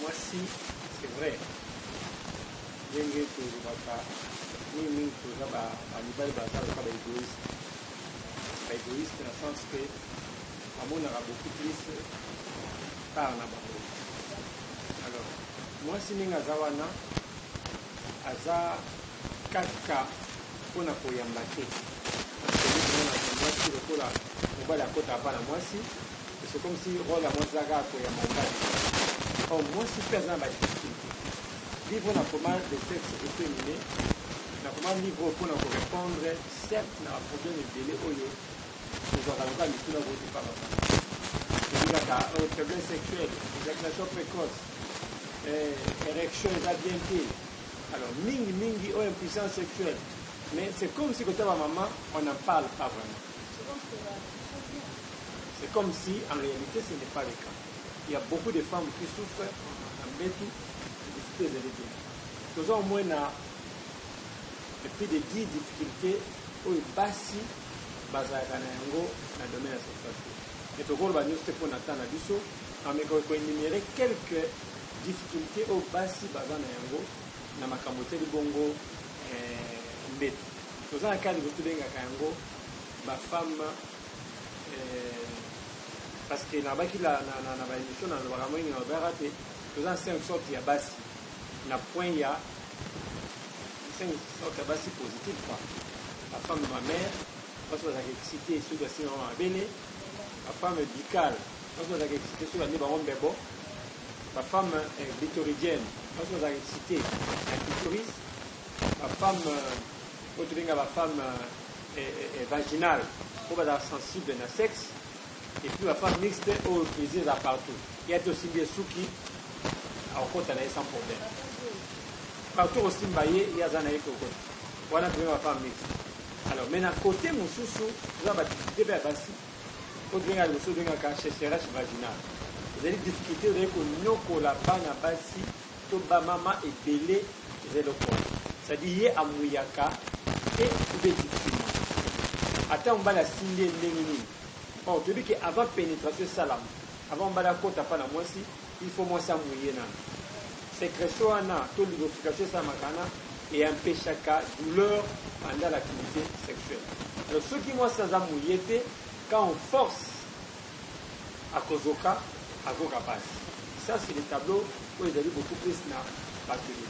moi si c'est vrai ndenge tozobaka mingi toza bamibali bazalaka baégoïste na sens que bamonaka beaucoup plus part na bango. Alors mwasi ndenge aza wana aza kaka mpona koyamba te mwasi lokola mobali akota apa na mwasi c'est comme si rôle ya mwasi azaka koyamba mobali. Or mwasi mpe aza na badifficulté livre na comment de sexe efféminé na comment livre mpona korépondre certes na baproblème ebele oyo tozwaka loka mituna boti pa bapana ezikaka faiblesse sexuelle, éjaculation précoce, érection eza bien te. Alors mingi oyo impuissance sexuelle, mais c'est comme si côté ma maman on n'en parle pas vraiment. C'est comme si en réalité ce n'est pas le cas. Il y a beaucoup de femmes qui souffrent en bétu de difficultés élévées. Nous avons au moins plus de 10 difficultés où basi bazalaka na yango na domaine ya sexualité. Et tokolo ba nyonso pour natana biso mais ko énumérer quelques difficultés au basi baza na yango na makambo te libongo mbetu. Toza na kali botubengaka yango ba femme parce que na baki la na ba émission na ba moyi na ba raté toza 5 sortes ya basi na point ya 5 sortes ya basi positif quoi. La femme de ma mère parce que j'ai excité sur le sinon à Béné, la femme bicale parce que j'ai excité sur la nébaron bebo, la femme clitoridienne parce que j'ai excité la clitoris, la femme la femme vaginale pour être sensible dans le sexe, et puis la femme mixte au plaisir là partout. Il y a aussi des souki à côté là sans problème. Partout aussi mbaye il y a zanaï au côté. Voilà pour la femme mixte. Alors maintenant côté mosusu vous avez des basi au bien le so bien ka sécheresse vaginale. Vous avez des difficultés de ko nyoko la bana basi to ba mama et belé zelo ko. C'est-à-dire amuyaka et des difficultés. Attends on va la signer ndengini. Bon, tu dis que avant pénétration salam, avant bala kota pa na mwasi, il faut moi ça mouiller na. Sécrétion ana to lubrification ça makana et empêchaka douleur pendant l'activité sexuelle. Alors ceux qui moi sans amouillé quand on force à kozoka à goka passe. Ça c'est le tableau où ils avaient beaucoup plus na batterie.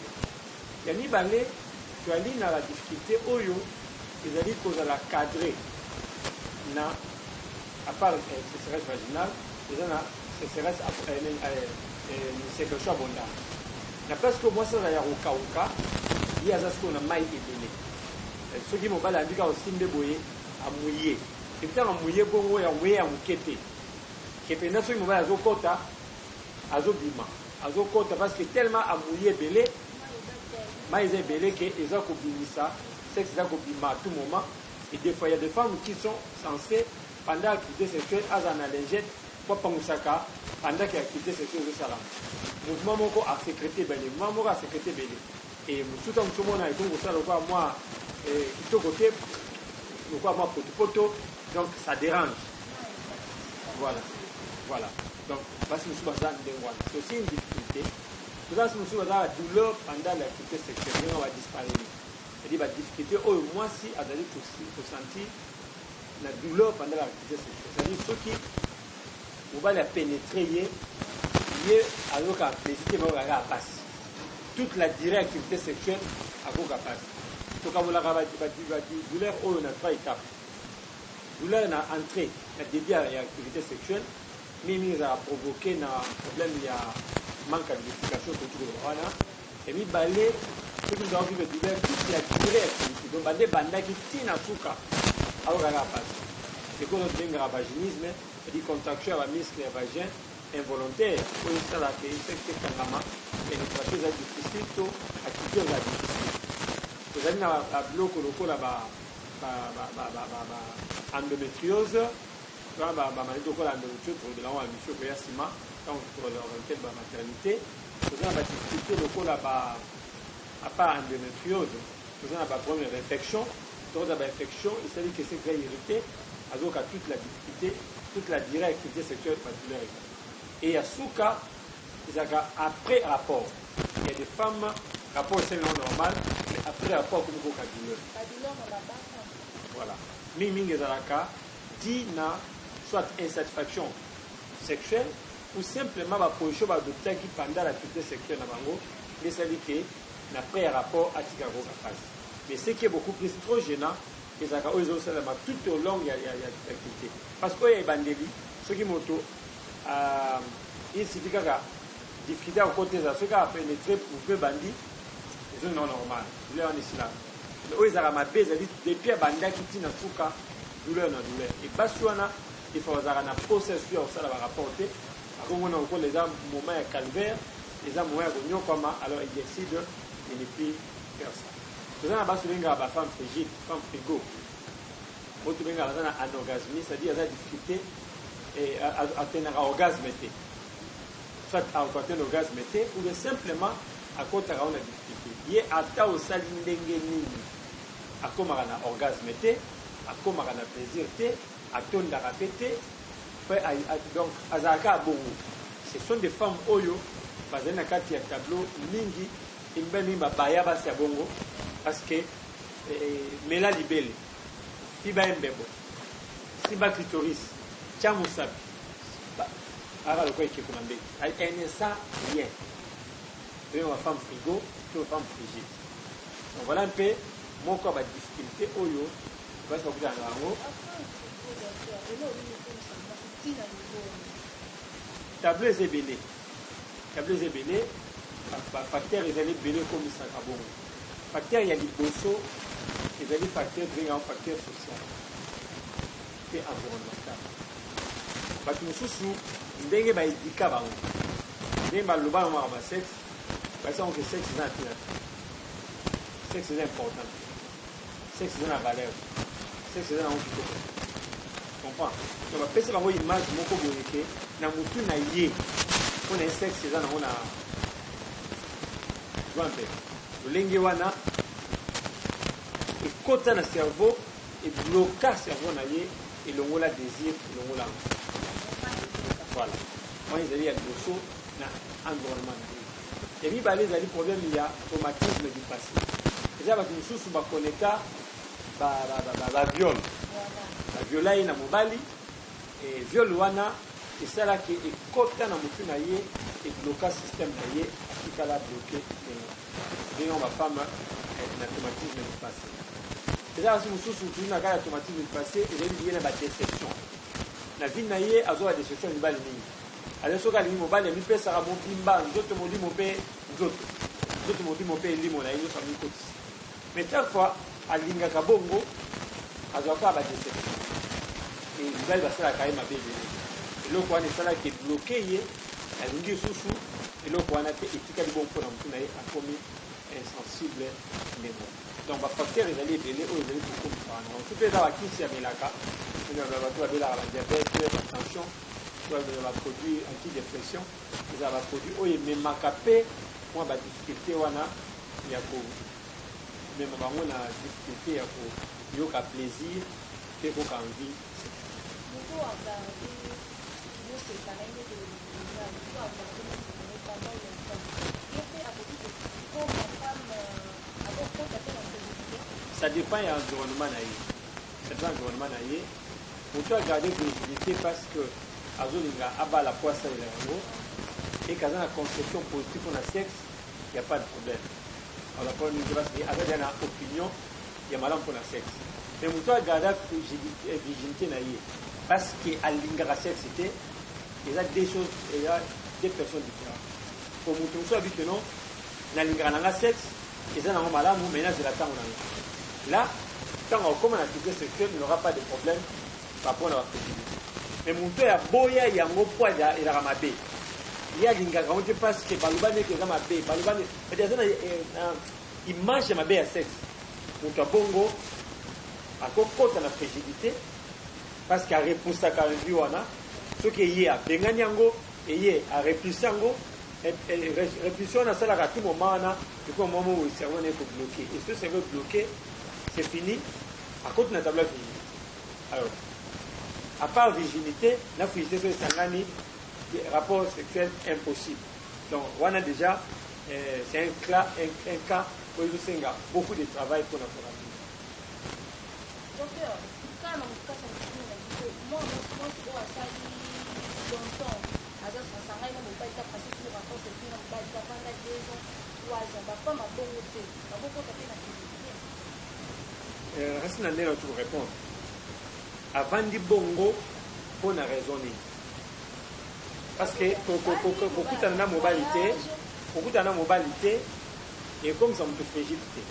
Yani balé tu as na la difficulté oyo ils avaient cause à la cadrer na à part sécheresse vaginale, ils ont la sécheresse sécrétion abondante. Na presque moi ça va y avoir kauka il y a ça qu'on a maille ébélé. Ceux qui m'ont pas dit aussi ndeboye à mouiller. Et puis à mouiller bongo ya mouiller à mouketé. Kepe na ceux qui m'ont pas azokota azobima. Azokota parce que tellement à mouiller belé maille ébélé que ils ont kobimisa, sexe za kobima à tout moment et des fois il y a des femmes qui sont censées pendant l'activité sexuelle à la lingette pour pamusaka pendant que l'activité sexuelle est salam. Mouvement moko a sécrété belé, mouvement moko a sécrété belé. Et tout en ce moment, il faut ça le quoi moi tout côté le quoi moi poto donc ça dérange. Voilà. Donc parce que nous sommes dans c'est aussi une difficulté. Tout ça nous sommes dans la douleur pendant l'activité sexuelle, on va disparaître. C'est-à-dire la difficulté moi si à d'aller tout sentir la douleur pendant l'activité sexuelle. C'est-à-dire ceux qui on va la pénétrer alors qu'à plaisir on va passer. Toute la directe activité sexuelle à vos capacités. Donc, quand vous l'avez dit, douleur, on a 3 étapes. Douleur, on a entré, on a début à l'activité sexuelle, mais il a provoqué un problème, il y a manque de lubrification autour de l'orana. Et puis, balé, ceux qui ont vu le douleur, toute la durée activité. Donc, balé, banda qui tient à souka, à vos capacités. C'est qu'on a dit un vaginisme, c'est-à-dire contraction à la muscle et vagin involontaire, pour une salle à faire, c'est et les choses sont difficiles, l'activité est difficile. Vous avez un bloc là-bas, endométriose, endométriose pour de l'endométriose pour Yassima, pour l'orienter de la maternité. Vous avez une difficulté là-bas, à part endométriose, vous avez une première infection. Vous avez une infection, il s'agit que c'est très irrité, donc à toute la difficulté, toute la directe activité sexuelle particulière. Et à Souka, après rapport. Il y a des femmes, rapport c'est non normal, mais après rapport, comme vous avez voilà. Ming ezalaka dina soit insatisfaction sexuelle ou simplement la position d'adopter qui pendant l'activité sexuelle na bango mais ça dit que après rapport à Tigago phase. Mais ce qui est beaucoup plus trop gênant ezalaka aux autres tout au long il y a l'activité parce que il y a bandeli ceux qui moto il suffit que difficulté à côté ça ceux qui a pénétré pour peu bandit c'est non normal il est en islam. Oui, ça m'a baisé depuis banda qui tient tout cas douleur na douleur et basuana il faut avoir un processus ça va rapporter comme on a encore les moments de calvaire les moments de nyokoma alors il décide de ne plus faire ça tout ça bas sur la femme frigide femme frigo autre benga là un orgasme c'est-à-dire la difficulté et atteindre un orgasme soit à atteindre orgasme ou simplement à cause de la difficulté il y a ata au salindenge nini akomaka na orgasme te akomaka na plaisir te atondaka pe te donc azalaka bongo ce sont des femmes oyo bazali na kati ya tableau mingi imbeni babaya basi ya bongo parce que mela libele fiba embebo simba clitoris tia mosapi aka lokwa ekeko na mbeki elle ne sent rien pe ma femme frigo to femme frigide donc voilà un peu mon corps a difficulté oyo parce que dans lango tableau est belé facteur ils allaient belé comme ça à bon facteur il y a des bosso ils allaient facteur bringa facteur social et environnemental parce que nous ndenge ba idika bango ndenge ba loba ma sexe parce que sexe c'est important sexe c'est la valeur sexe c'est la honte comprends donc après c'est bango image moko boyeke na mutu na ye on est sexe c'est na on a jointe lolenge wana et kota na cerveau et bloquer cerveau na ye et longola désir longola voilà moi ils allaient à dosso na environnement et puis les ali problème il y a traumatisme du passé déjà ba mususu ba connecta ba viol la violai na mobali et viol wana et ça là qui est côté na mutu na ye et bloquer système na ye qui kala bloquer et on va femme na traumatisme du passé déjà si mususu tu na kala traumatisme du passé et il y a ba déception na vie na ye azo ba déception ni bali ni alors soka li mobali mi pesa ka mobimba nzoto molimo pe nzoto molimo pe limo na yo famille côté mais chaque fois alinga kabongo azoka ba déception et il va passer la caille ma bébé et le quoi ne sala qui bloqué yé alingi susu et le quoi na te etika di bon pour na mutuna a commis insensible mémoire donc ba facteur ils allaient belé ou ils allaient pour comprendre on peut dans la kisi ya melaka on va tout la diabète tension soit de la produit antidépression ils va produit o et même macapé moi ba difficulté wana ya ko même bango na difficulté ya ko yoka plaisir et ko envie ça dépend de l'environnement naïe. Ça dépend de l'environnement naïe. On doit garder visibilité parce que azolinga aba la poisse et l'ango et quand on a conception positive pour le sexe, il n'y a pas de problème. Alors pour nous dire avec une opinion, il y a malin pour le sexe. Mais on doit garder vigilité naïe parce que à l'inga sexe c'était il y a des choses, il y a des personnes différentes. Pour nous soit dit que non, na l'inga nanga sexe, ils ont un malin ou ménage de la temps. Là, quand on commence à activité sexuelle, il n'y aura pas de problème par rapport à la fertilité. Mais mon père a boya, il y a un gros poids, il a ramabé. Il y a des gens qui pensent que Balubane est ramabé. Balubane, il mange ma bé à sexe. Mon père bongo, à côté de la fragilité, parce qu'il y a repoussé à Karendiwana, ce qui est à Benganyango, et il y a repoussé à répulsion à ça, à tout moment, il faut un moment où le cerveau est bloqué. Et ce cerveau bloqué, c'est fini, à côté de la table fini. Alors, à part virginité, la frigidité sur les sangani, rapport sexuel impossible. Donc, on a déjà, c'est un cas où il y a beaucoup de travail pour notre famille. Docteur, quand on a moi, longtemps, reste dans le tout répondre. Avant de bongo, pour une raison. Parce que pour toute la mobilité, et comme ça, on te fait fragilité.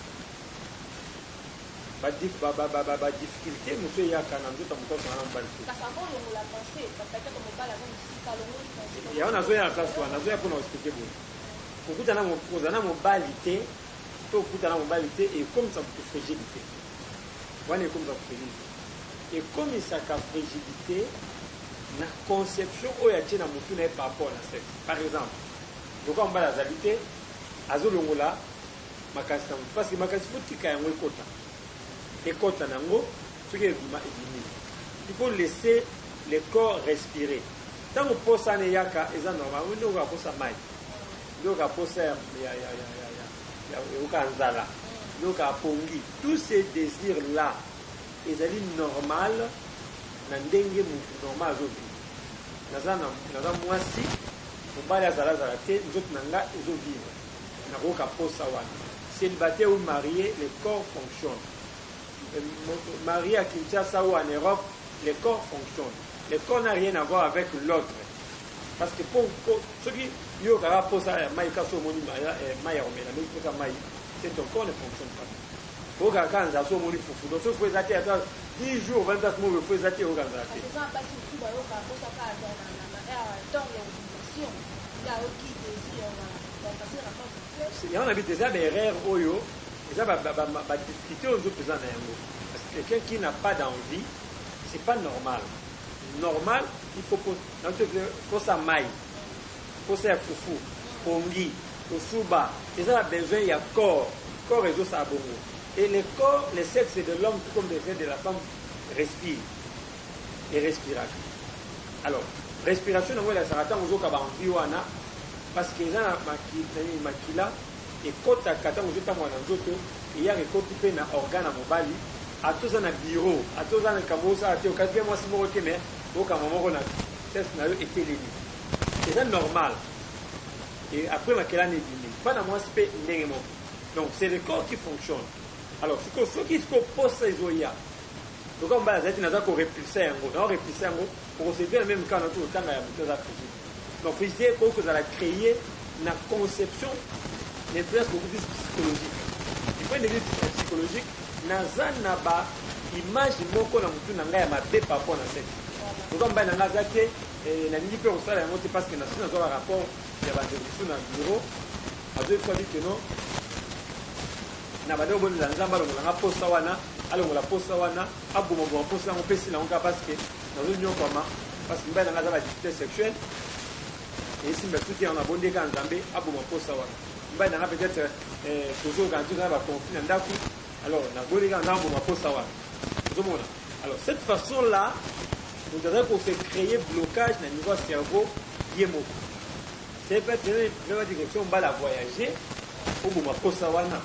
Difficulté, monsieur Yaka, on a dit que il y a une place pour nous expliquer. Pour toute la mobilité, et comme ça, on te fait fragilité. Comme ça, et comme il s'agit de fragilité, la conception où il y a une mouvement par rapport à sexe. Par exemple, je vais la habiter à Zolongola, parce que ma casse faut qu'il y ait un quota. Et quota nango, ce qui est il faut laisser le corps respirer. Tant que pour ça n'est yaka, c'est normal. On doit pour ça maï, on doit pour ça ya donc à pongi, tous ces désirs là, ils sont normal, n'andenge normal aujourd'hui. Naza moi si, on va les azalazalate, nous autres nanga ils ont vivre. Naroka posa wana. Célibataire ou marié, le corps fonctionne. Marié à Kinshasa ou en Europe, le corps fonctionne. Le corps n'a rien à voir avec l'autre. Parce que pour ceux qui n'y ont pas posa maïka so moni maïa omena, mais il faut maï. C'est ton corps ne fonctionne pas. Au Gagan, ça soit mon foufou. Donc, il faut zater à 10 jours, 24 mois, il faut zater au Gagan. Il y a un habit déjà des rares oyo, déjà difficulté aux autres pesants. Parce que quelqu'un qui n'a pas d'envie, c'est pas normal. Normal, il faut ça maille, il faut ça foufou, pongi. Au souba, et ça a besoin, il y a corps et tout ça. Et le corps, le sexe de l'homme, tout comme le sexe de la femme, respire. Et respiration. Alors, respiration, on va ça attend aux autres parce que ça makila et quand à kata aux autres il y a des côtés qui na organe à mobali, à tous un bureau, à tous un camosa, à tous un moi si moi mais au camamo na c'est na été limité. C'est normal. Et après, ma kelane est dînée. Pas dans moi, c'est pas donc, c'est le corps qui fonctionne. Alors, ce qui se pose, c'est Zoya. Donc, on va dire qu'il y a un répulsé, on répulsé, pour se dire même quand on a tout le temps, il y a un peu de donc, il faut que vous allez créer une conception, une influence beaucoup plus psychologique. Du point de vue psychologique, n'a pas image de mon corps, on a ma paix par rapport à cette. Donc, on va dire que na nini pe osala yango te parce que na sina zo rapport ya ba direction na bureau a deux fois dit que non na ba do bon la nzamba lo na posta wana alo la posta wana abu mo bon posta ngo pesi na ngo parce que na zo nyo koma parce que mbana ngaza ba difficulté sexuelle et si mbe tuki on a bondé kan nzambe abu mo posta wana mbana nga peut-être toujours quand tu na ba conflit na ndaku alors na bondé kan nzambe mo posta wana zo mona alors cette façon là nous devons pour se créer blocage dans le niveau cerveau yemo. C'est pas une direction on va la voyager au moment où ça va non.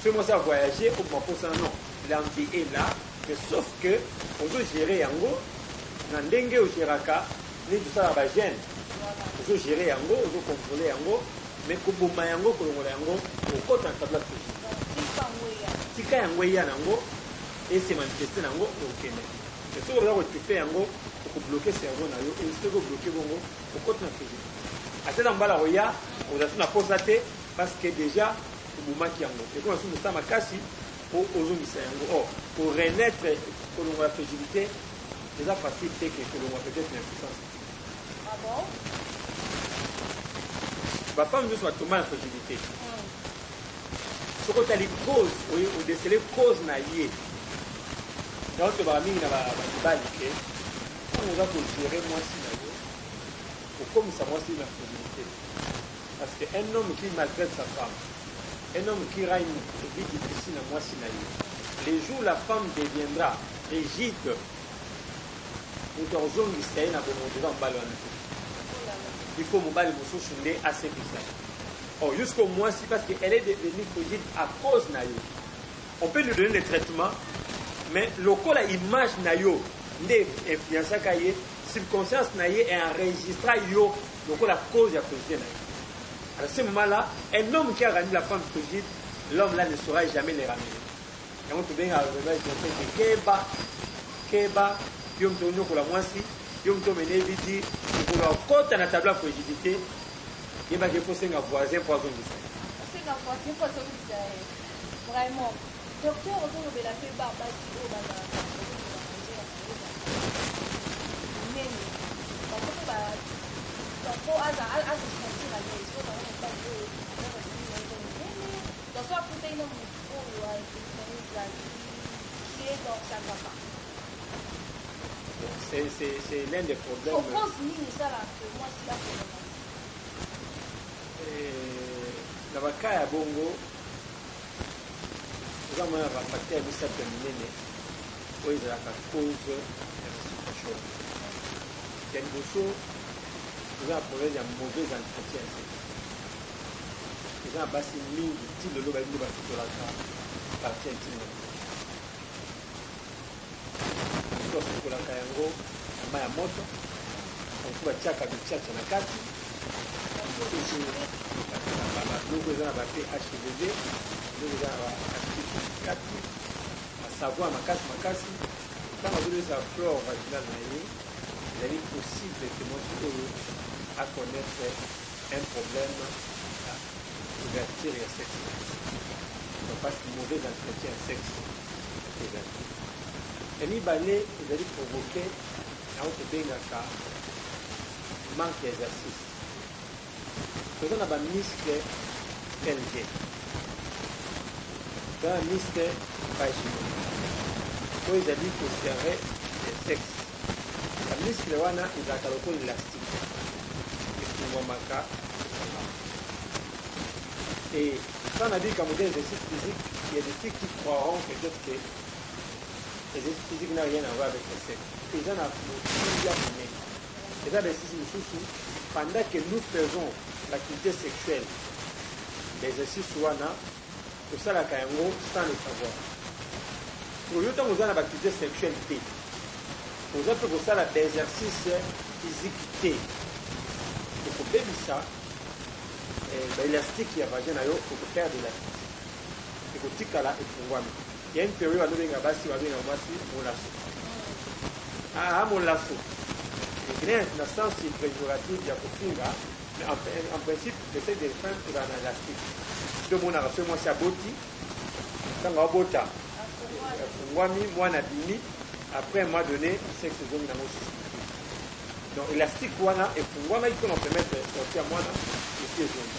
Si moi ça voyager au moment où ça non. L'envie est là, mais sauf que on doit gérer yango, n'andenge au géraka, ni tout ça va gêne. On doit gérer yango, on doit contrôler yango, mais kubuma yango, kolongola yango, au côté en tabla tika yango yango et se manifester yango au Kenya. C'est ce que vous faites pour bloquer le cerveau, et ce que vous bloquez au côté de la physique. À ce moment-là, vous avez une pause parce que déjà, vous manquez en Et comme vous avez cassé, pour renaître pour la fragilité, c'est facile que l'on va peut-être une impuissance. Ah bon? La femme nous soit tombée en fragilité. Ce que tu as les causes, ou déceler les causes naïées. Donc, tu vas venir à la on va gérer moi si ou comme ça moi si la fragilité. Parce qu'un homme qui maltraite sa femme, un homme qui a une vie difficile à moi si les jours où la femme deviendra rigide, nous devons essayer de faire un ballon. il faut mon bal mousseau sondé assez bizarre. Oh, jusqu'au mois si parce qu'elle est devenue frigide à cause de nayo. On peut lui donner des traitements, mais le cas la image nayo, des influences cahier, circonstance nayo est enregistré yo, le cas la cause de la frigidité nayo. Alors à ce moment-là, un homme qui a ramené la femme frigide, l'homme là ne saura jamais les ramener. Et on peut bien arriver à Keba, yom tonyo pour la moisi, yom to mené vidi, pour la côte à la table à frigidité, il va qu'il faut un voisin poison de ça. C'est un voisin poison de ça. Vraiment. Docteur, on peut la faire barbe, parce que on va la mais on peut pas. Donc, à ce sentir la vie, il faut pas que donc, soit pour tes noms, ou à qui est dans sa papa. C'est l'un des problèmes. Pourquoi ça là que moi c'est là pour na bakaya bongo zama ya bapate ya bisato minene oyo ezalaka cause ya situation ya liboso eza na problème ya mauvaise entretien eza na basi mingi ti lelo balingi basutolaka partie intime basukolaka yango na mai ya moto oku batiaka bichacha na kati biloko eza na bapHVD biloko eza na bakati basavoi makasi ntango azolesa flore vaginale na ye ezali possible ke mwasi oyo aconnaître un problème ya ouverture ya sexe donc parce que mauvais entretien ya sexe ezali ya mibale ezali provoqué yango tobengaka manque ya exercice toza na bamiske pelvien toza na miske vaginal oyo ezali postere ya sexe bamiskle wana ezalaka lokola élastique efungwamaka et quand on a dit qu'en modèle exercice physique il y a des filles qui croiront peut-être que l'exercice physique n'a rien à voir avec le sexe ils en ont plusieurs domaines et ça l'exercice pendant que nous faisons l'activité sexuelle, l'exercice wana, tout ça la kayango sans le savoir. Pour le temps où vous avez l'activité sexuelle, vous avez pour ça l'exercice physique. Il faut bien ça, l'élastique qui a vagin, il faut faire de l'élastique. Il faut tirer là et pouvoir. Il y a une période où on a bassi, on a mon lasso. Ah, mon lasso. Il y a un sens péjoratif de la cofinga. En principe, j'essaie de faire dans l'élastique. Deux mots à moi, c'est aboti. Quand on a bota, moi, bini. Après, moi, donné, c'est que c'est zone dans donc, élastique, et pour moi, il faut en permettre de sortir moi, et c'est zone.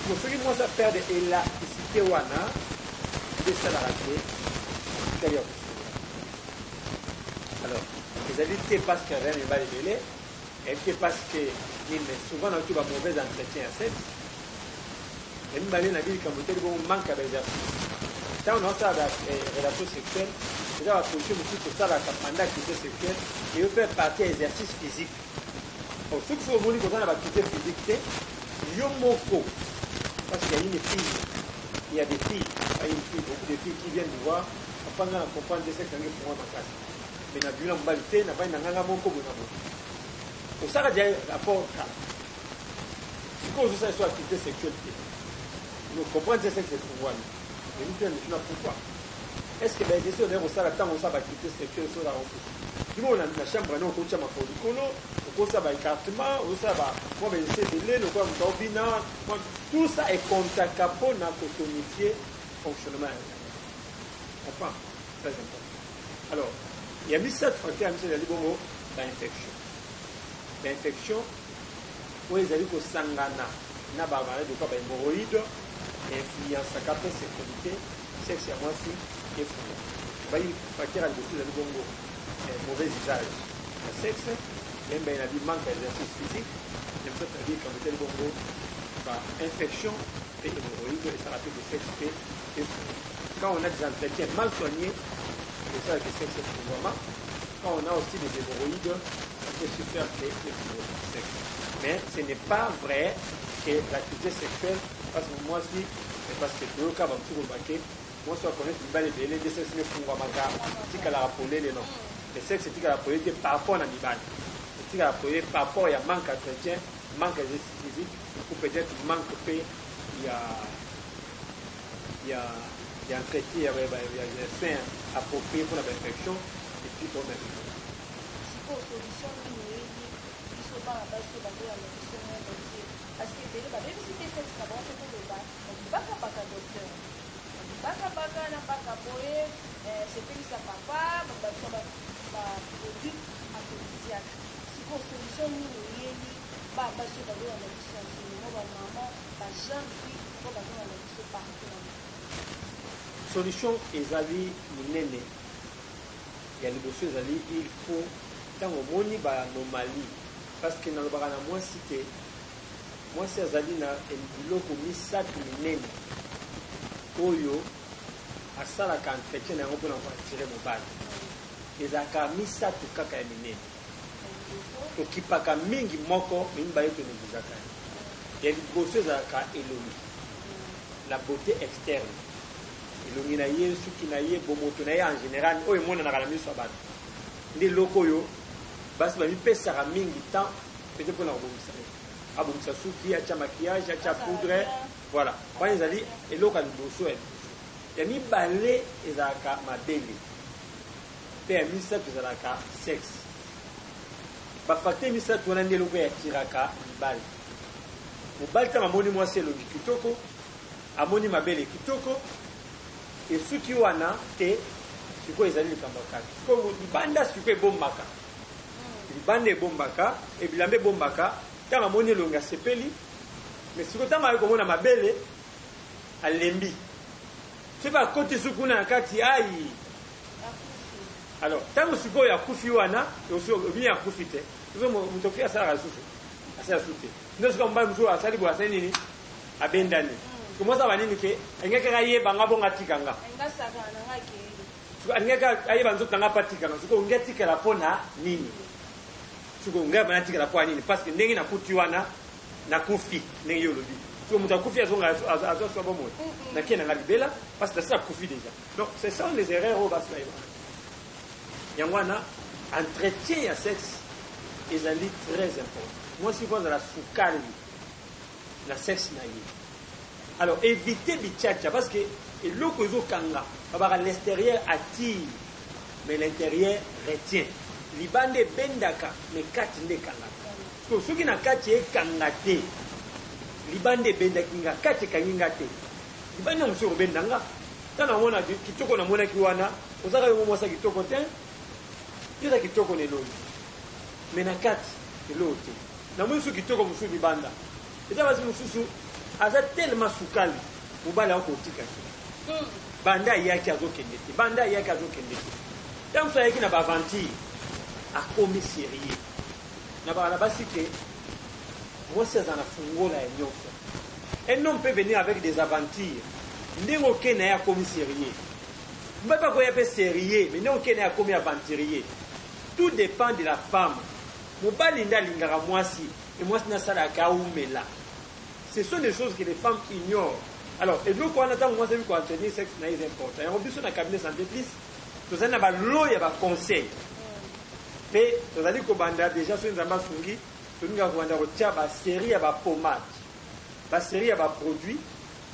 Pour ceux qui moi, ça perd de l'élasticité, c'est ça la raté. Alors, les habitudes parce qu'il y a rien de mal de et que parce que souvent on a un mauvais entretien à sexe et même dans la vie quand on manque d'exercice quand on a ça des relations sexuelles déjà la position de tout ça la pendant l'activité sexuelle et on fait partie exercice physique donc ce qu'il faut voir quand on a l'activité physique il y a moko parce qu'il y a une fille il y a des filles beaucoup de filles qui viennent nous voir afin de comprendre des sexes pour moi ma classe mais na bila mbalité na pas nanganga moko bona pour ça, il y a un rapport. Ce qu'on veut, c'est l'activité sexuelle. Nous comprenons que c'est pour moi. Mais nous ne pourquoi. Est-ce que les questions de l'activité sexuelle sont là en plus? Du coup, on a une chambre, on a un polycolo, on a un écartement, on a un CDL, on a un bina. Tout ça est contact pour tonifier le fonctionnement. Enfin, très important. Alors, il y a mis cette facteur, il y a l'infection. L'infection, où ils allaient au sangana, n'a pas parlé de quoi, hémorroïdes, influence à capter sexualité, sexe à moi aussi, et fou. Il faut qu'il y ait dessus le bongo, mauvais usage. Le sexe, même il y a du manque d'exercice physique, il faut dire qu'on mettait le bongo, infection et hémorroïdes, et ça rappelle le sexe et fou. Quand on a des entretiens mal soignés, c'est ça que le sexe est vraiment. Quand on a aussi des hémorroïdes, ça peut se faire que le sexe. Mais ce n'est pas vrai que l'activité sexuelle, parce que moi aussi, parce que tout le cas, moi je connais une balle de l'aider, c'est une fois que la rapolée les noms. Le sexe, c'est que la rapolée par rapport à l'animal. C'est que la rapolée par rapport à manque d'entretien, manque d'exercice physique, ou peut-être manque de il y a un traitement, il y a un soin approprié pour l'infection et puis pour l'infection. Solution, il faut pas passer la solution. Parce que même si tu es d'abord, tu peux le battre. On ne va pas docteur. On ne va pas boyer. C'est plus ça papa, on va produit aphrodisiaque. Si la solution est pas passer la solution, sinon maman va jamais pour la solution partout. Solution ezali munene ya liboso ezali il faut ntango omoni baanomalie parce que nalobaka na mwasi te mwasi azali na biloko misato minene oyo asalaka entretien na yango mpona koatire mobali ezalaka misato kaka ya minene tokipaka mingi moko mibale tonegizaka ya liboso ezalaka elongi la beauté externe elongi na ye suki na ye bomoto na ye en général oyo emonanaka na miso ya bato nde eloko oyo basi bamipesaka mingi temps peut-être mpona kobongisa abongisa suki atya maquillage atya poudre voilà wana ezali eloko ya liboso ya mibale ezalaka mabele mpe ya misato ezalaka sexe bafacteur misato wana nde eloko yatiraka mibale mobali ntango amoni mwasi elongi kitoko amoni mabele kitoko esuki wana te sikoyo ezali likambo kaka sikoyo libanda sikoyo ebombaka libanda ebombaka ebilamba ebombaka ntango amoni elongi asepeli mais sikoyo ntango aye komona mabele alembi soki akoti suki kuna na kati ayi alors ntango sikoyo akufi wana obini akufi te moto ofi asalaka lisusu asala su te nde sikoyo mobali mosusu asali boye asali nini abendani komosa banini ke engeke kayeba nga bonga tikanga engeke ayeba nzoto nanga mpa tikanga sikoyo nge atikala mpo na nini sikoyo nge bana atikala mpo ya nini parce que ndenge nakuti wana nakufi ndenge yo olobi sikoyo moto akufi azoswa bomoi nakie nanga libela parce que nasi akufi déjà donc ce sont les erreurs oyo basi bayeba yango wana entretien ya sexe ezali très important mwasi po azala sukali na sexe na ye. Alors, évitez bichacha parce que l'eau kanga, l'extérieur attire, mais l'intérieur retient. Libande bendaka, mais kati nde kanga. Parce que ceux qui na kati e kangate, libande bendaka kati kangate. Libande muso bendanga. Tana mona kitoko na mona kiwana, osaka yo mo sa kitoko te. Yoza kitoko ne lolo. Mais na kati elote. Na muso kitoko muso libanda. Eta basi mususu aza tellement sukali mobali akotika te banda yaki azokende te banda yaki azokende te ntango so ayaki na baaventure akomi sérieux na bala basi ke mwasi aza na fungola ya nyonso un homme peut venir avec des aventures ndenge okende na ye akomi sérieux mobali mpe akoya mpe sérieux mais ndenge okende na ye akomi aventurier tout dépend de la femme mobali nde alingaka mwasi e mwasi nasalaka aumela. Ce sont des choses que les femmes ignorent. Alors, et donc, on attend moi, c'est vu qu'on tenir sexe, c'est important. Et on dit sur le cabinet santé plus, tout ça, il y a l'eau, il y a conseil. Mais, vous allez dire que déjà, sur une zamba sungi, tout le monde a retiré une série de pommades, une série de produits,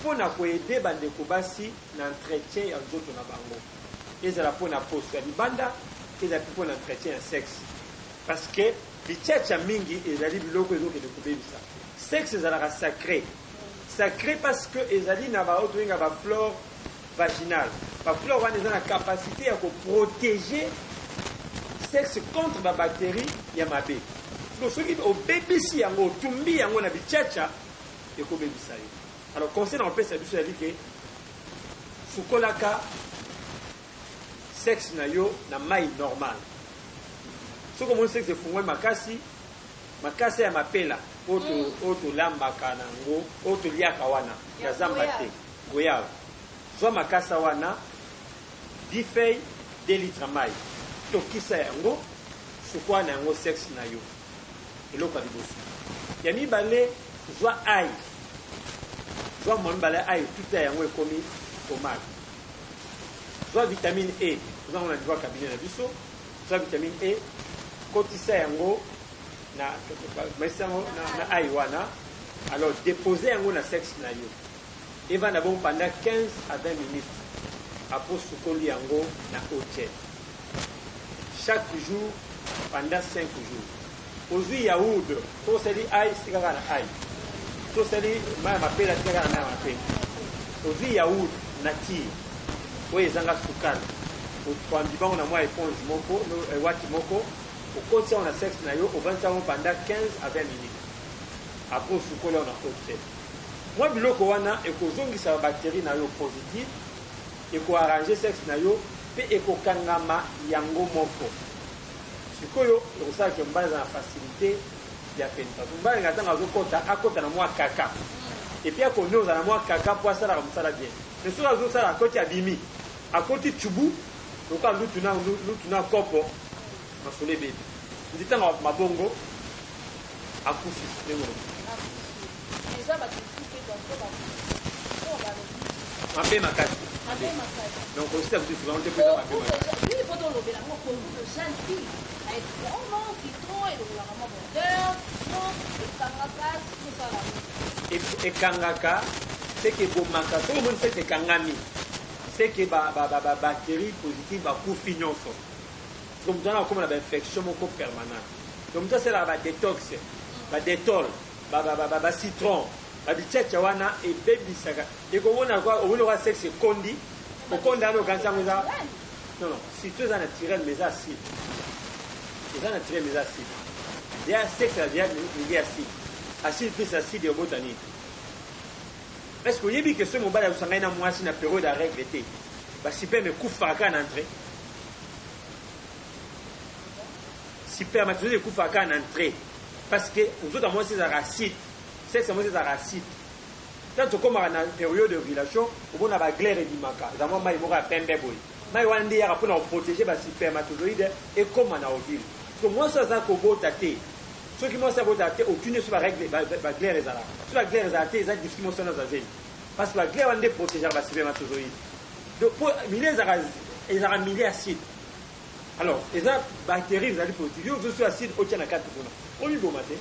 pour nous aider à l'entretien et à d'autres bango. Et c'est la pour la pose sur banda, et c'est pour l'entretien et sexe. Parce que, les tchatcha mingi, ils allaient dire que nous découper ça. Sexe ezalaka sacré. Sacré parce que ezali na ba auto nga ba flore vaginale. Ba flore wana eza na capacité ya ko protéger sexe contre ba bactéries ya mabe. Donc soki obebisi yango tumbi yango na bichacha ekobebisa yo. Alors conseil na pesa biso yali ke sukolaka sexe na yo na mai normal. Soko mon sexe efungwe makasi ya mapela oto lambaka nango oto liaka wana ya zamba te goyave zwa makasa wana 10 feuilles 2 litres mai tokisa yango sukwana yango sexe na yo eloko ya liboso ya mibale zwa ai zwa mwa mibale ai tuta yango ekomi tomate zwa vitamine E ozango na liwa cabinet na biso zwa vitamine E kotisa yango na ai wana alors déposer yango na sexe na yo evanda bon pendant 15 à 20 minutes après sukoli yango na eau tiède chaque jour pendant 5 jours ozwi yaourt tosali ai sikaka na ai tosali maya mapela sikaka na maya mapela ozwi yaourt nature oyo ezanga sukali otwambi bango na mwa éponge moko wati moko okoti yango na sexe na yo ovandisa yango pendant 15 à 20 minutes après osukoli yango na eau tiède mwa biloko wana ekozongisa bactérie na yo positive ekoarrange sexe na yo mpe ekokangama yango moko sikoyo ekosalaka mbala eza na facilité ya pénétration mbala nga ntango azokota akota na mwa kaka epuis akonyoza na mwa kaka mpo asalaka mosala bien mais soki azosala akoti abimi akoti tubu lokola lutu na kopo masolo ebebe ndi ntango mabongo akufi ndenge mabe makasi donc aussi ça vous dit souvent te pesa mabe makasi oui faut donc le la pour le gentil avec vraiment citron et le vraiment beurre non et kangaka tout ça là et kangaka c'est que bomaka tout le monde sait que kangami c'est que bactéries positives bakufi nyonso comme ça comme la infection moko permanente donc ça c'est la détox détol citron babichacha wana ebebisaka ekomona kwa obona kwa sexe kondi okonda no kansa ngoza non si tu es naturel mais acide c'est naturel mais acide il y a sexe il y a acide plus acide et botanique est-ce que yebi que ce mobile usanga na mwasi na période de règle été ba super me kufaka na entrée super matériel kufaka na entrée parce que nous autres moi c'est acide sexe moi c'est acide quand tu commences à une période de ovulation au bon avoir glaire et dimaka zamo mai moko ya pembe boy mai wandi ya pour nous protéger ba spermatozoïde et comme on a ovule parce que moi ça ko bota te ceux qui moi ça bota te aucune sur ba règle ba glaire ezala sur ba glaire ezala te eza difficilement ça dans zeli parce que ba glaire wandi protéger ba spermatozoïde donc pour milieu ezala milieu acide alors eza bactéries ezali positive yo zo sur acide au tient na 4 kuna on lui bomate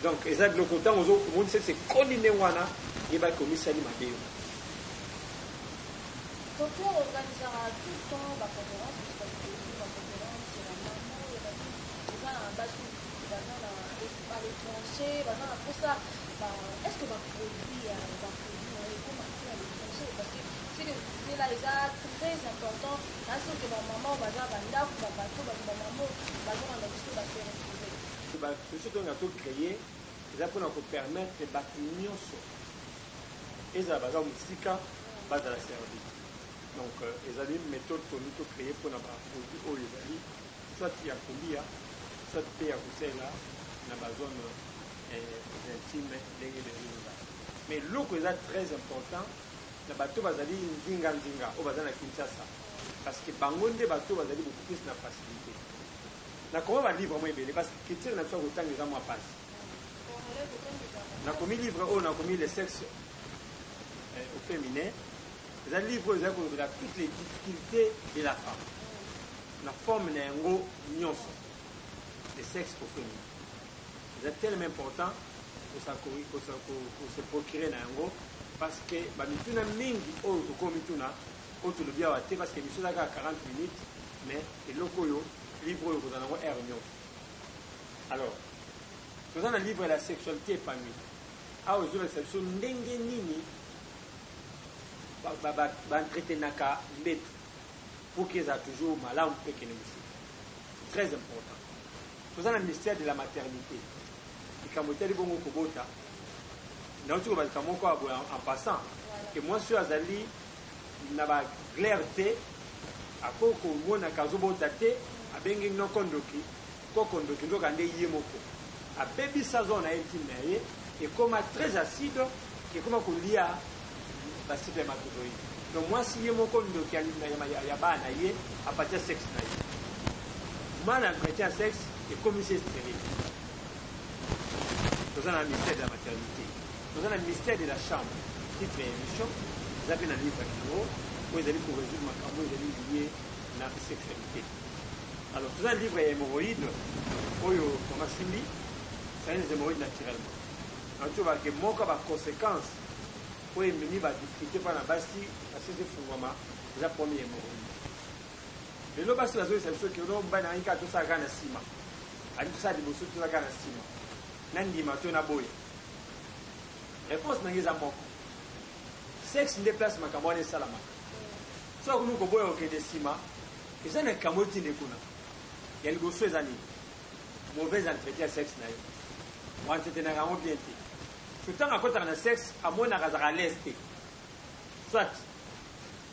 donc eza biloko ntango omoni c'est kondine wana yeba komisali mabe yo docteur organisera tout le temps la conférence parce que la conférence c'est la maman et la base à l'étranger pour ça est-ce que va produit comment à l'étranger parce que c'est là très important là c'est que ma maman va dire banda pour bateau ba maman va dans la liste va se retrouver ceci qu'on a tout créé eza mpona kopermettre bato nyonso ezala baza mosika bazala servi donc ezali méthode toni tocréé mpona baproduit oyo ezali soit ya kolia soit mpe ya kosala na bazone intime ndenge dezinga mais eloko eza très important na bato bazali nzinga oyo baza na Kinshasa parce que bango nde bato bazali beaucoup plus na facilité nakoma balivre mo ebele parce que culture na biso ya kotanga eza mwa pasi nakomi livre oyo nakomi le sexe au féminin eza livre oyo ezali kolobela toutes les difficultés de la femme na forme na yango nyonso le sexe au féminin eza tellement important kose procurer na yango parce que bamituna mingi oyo tokomi mituna oyo tolobi awa te parce que miso ezaka 40 minutes mais eloko oyo livre oyo kozala yango aire nyonso alors toza na livre la sexualité épanouie awa ezolakisa biso ndenge nini baentretenaka mbeto pour que ezala toujours malamu mpe kende mosika c'est très important toza na mystère de la maternité likambo etali bongo kobota nauti koba likambo moko en passant ke mwasi oyo azali na baglaire te akoki komonaka azobota te abengi nokondoki kokondoki nzoka nde ye moko abebisa zone na intime na ye ekoma très acide ekoma kolia baspermatozoïde donc mwasi ye moko ndoki ya bana na ye apatia sexe na ye mwana entretien sexe ekomisi stérile Nous avons le mystère de la maternité. Nous avons le mystère de la chambre. Titre et émission. Vous avez un livre où vous allez pour résoudre ma cambo, vous allez lier la sexualité. Alors, tout un livre hémorroïde, où on a suivi, c'est des hémorroïdes naturellement. Alors, tu vois que mon cas, conséquence, où il va discuter par la basi, parce que c'est fou, maman, c'est la première hémorroïde. Mais le basi, c'est ce que l'on va dans un cas, tout ça, gagne à ciment. À tout ça, des bosses, tout ça, gagne à ciment. Nandi, ma tu as boy. Réponse, n'est pas sexe ne déplace ma camone salama. Soit que nous avons au Kédessima, et ça n'est qu'un mot de kuna. Il y a le gosse des années. Mauvais entretien sexe naïf. Moi, c'était un grand bien. Tout à côté de sexe, à mon à l'est. Soit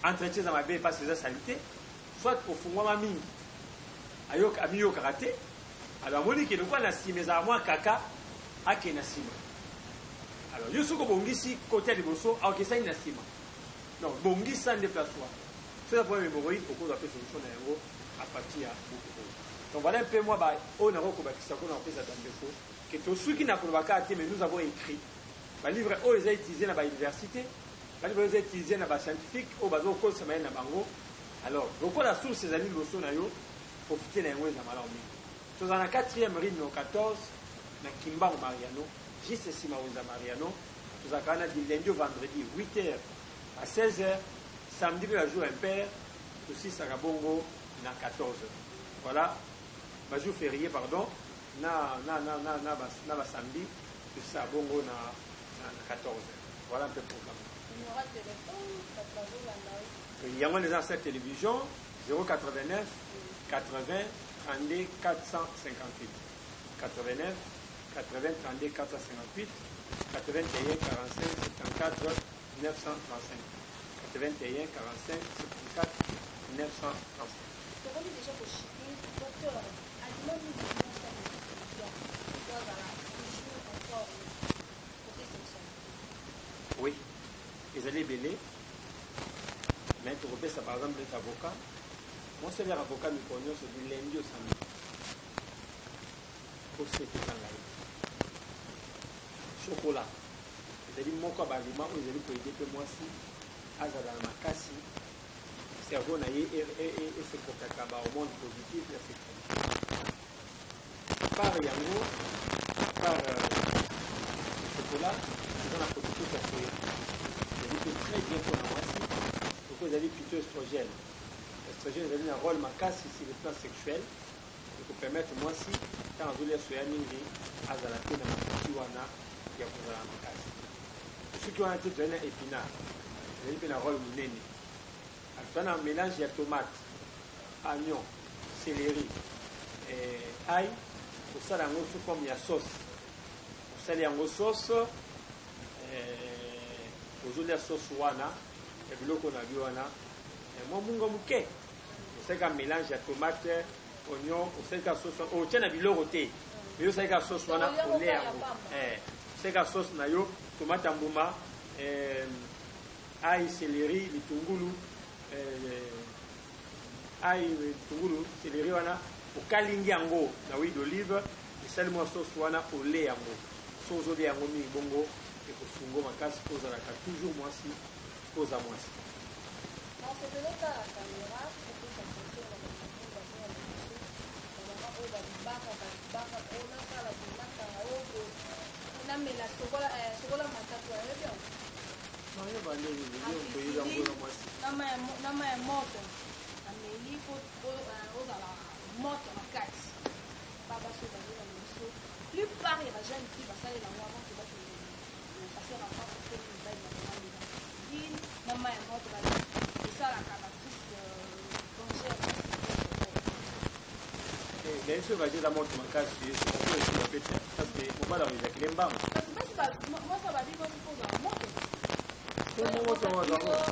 entretien dans ma belle parce que c'est salité, soit au fond, moi, mine. Ayok, amiyo karaté. Alors, moi, qui est le quoi, la cime, à moi, caca, à Kenasima. Alors, je suis ici, côté de Bosso, alors que ça est une non, Bongi sans déplacement. C'est la première hémorroïde au cours de la solution à partir de beaucoup. Donc voilà un peu moi, on a recouvert ça qu'on a fait ça dans des choses. Que tous ceux qui n'ont pas mais nous avons écrit. Le livre, on les a utilisés dans l'université, le livre, les a utilisés dans la scientifique, au bas au cours de semaine à Bango. Alors, pourquoi la source des amis de Bosso n'a eu profité d'un ouest à Malambi. Dans la 4e rime, 14, dans Kimba ou Mariano. Juste ici, Mariano, nous avons dit lundi au vendredi, 8h à 16h, samedi le jour impair, aussi Sarabongo, à 14h. Voilà, le jour férié, pardon, na samedi, tout ça, bongo, na 14h. Voilà un peu le programme. Il y aura téléphone, il y a des anciennes télévision, 089 80 32 458. 89 80 32 458, 81 45 74 935. 81 45 74 935. Tu as déjà coché, docteur, aliment nous encore côté sexuel. Oui, ils allaient belé. Mais tu repères ça par exemple d'être avocat. Moi, c'est l'avocat, nous connaissons du lundi au samedi. Pour ce qui est en live. Chocolat. C'est-à-dire, mon corps, ils allaient pour aider moi si, Azada Makasi, cerveau naïe et ce Coca-Cola au monde positif, la sécurité. Par Yango, par chocolat, ils ont la positif à faire. C'est très bien pour la moitié. Pourquoi vous avez plutôt estrogène? L'estrogène a un rôle macasse ici, le plan sexuel. Pour permettre moi si, quand vous voulez soya mingi, Azala Tena Matiwana, qui a posé la macasse. Ce qui a été donné épinard, il a un rôle minene. Alors, un mélange de tomates, oignons, céleri, ail, pour ça, il sous forme de sauce. Pour ça, il y a une sauce, aujourd'hui, la sauce wana, et puis l'eau qu'on a vu wana, et moi, mon gomouké, c'est un mélange de tomates, oignons, c'est un sauce, oh, tiens, il y a l'eau roté, mais c'est un sauce wana, au lait, c'est un sauce nayo, tomate ambouma, ail, céleri, litungulu, ail, litungulu, céleri wana, au kalingi yango, na huile d'olive, et seulement sauce wana au lait yango, sauce au lait yango mi bongo, et pour sungo makas, pose à la carte, toujours moi si, pose à moi si. Non, c'est de l'autre à la caméra, pour que ça se fait, nama ya moto ameli ozala moto makasi babaso bazela liso plupart ya bajane fi basalela yango avant ke bapase rapport afeli mibali na komalela dine nama ya moto esalaka baprise dangere. Bien sûr, je vais la montre ma casse, je vais parce que on va la réaliser les bancs. Moi, ça va dire que je pose la moto. Tout le monde va voir.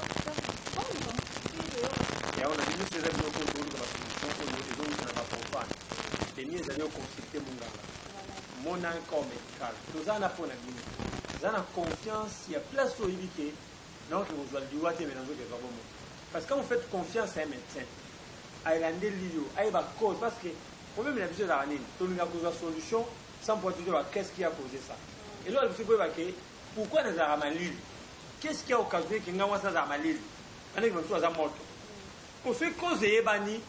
Et on a dit que c'est un peu de la solution pour les gens qui n'ont pas compris. Les miens allaient consulter mon gars. Mon corps médical. Tout ça, on a pour la vie. Vous avez confiance, il y a place pour éviter. Donc, vous allez dire que mélanger des hormones. Parce que quand vous faites confiance à un médecin, à un l'îlot, à une cause, parce que le problème, il y a plusieurs années. Tout le monde a causé la solution sans pouvoir dire qu'est-ce qui a causé ça. Et là, vous pouvez pourquoi nous avons malil? Qu'est-ce qui a occasionné que nous avons malil? On est venu à mort. Pour ceux qui ont été bannis,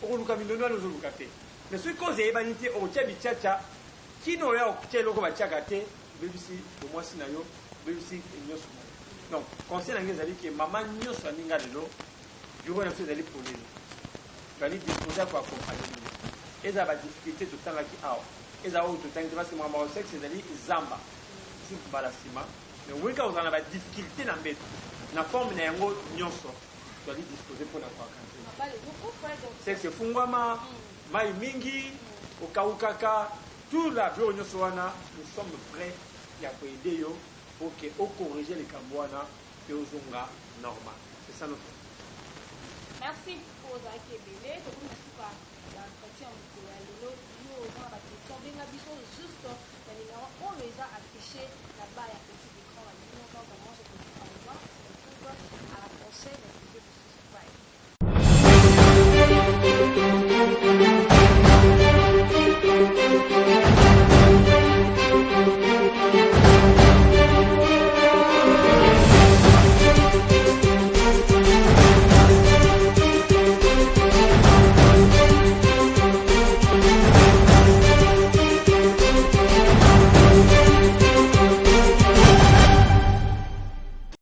on nous a mis le nom de nos cafés. Mais ceux qui ont été bannis, on a été tchatcha, qui n'aurait été le cas tchakate, BBC, au moins Sinayo, BBC, Nyos. Donc, conseil à les que maman Nyos a ninga de l'eau, du coup, on a fait d'aller pour les. Il va disposer pour accompagner. Et ça va difficulté tout le temps là qui a. Et ça va tout le temps, parce que maman au sexe, c'est d'aller zamba. C'est pour balasima. Mais oui, quand vous en avez difficulté dans le la forme d'un mot nyonso, tu vas disposer pour la vacances. C'est fungwama, mai mingi, okaukaka, tout la bio nyonsoana, nous sommes prêts à aider pour que au corriger les cambouana et aux zonga normal. C'est ça notre. Merci pour la Kébélé. Donc, on a tout pas l'entretien pour nous avons la question. Bien, la juste, on les a affichés là-bas, il y a petit écran.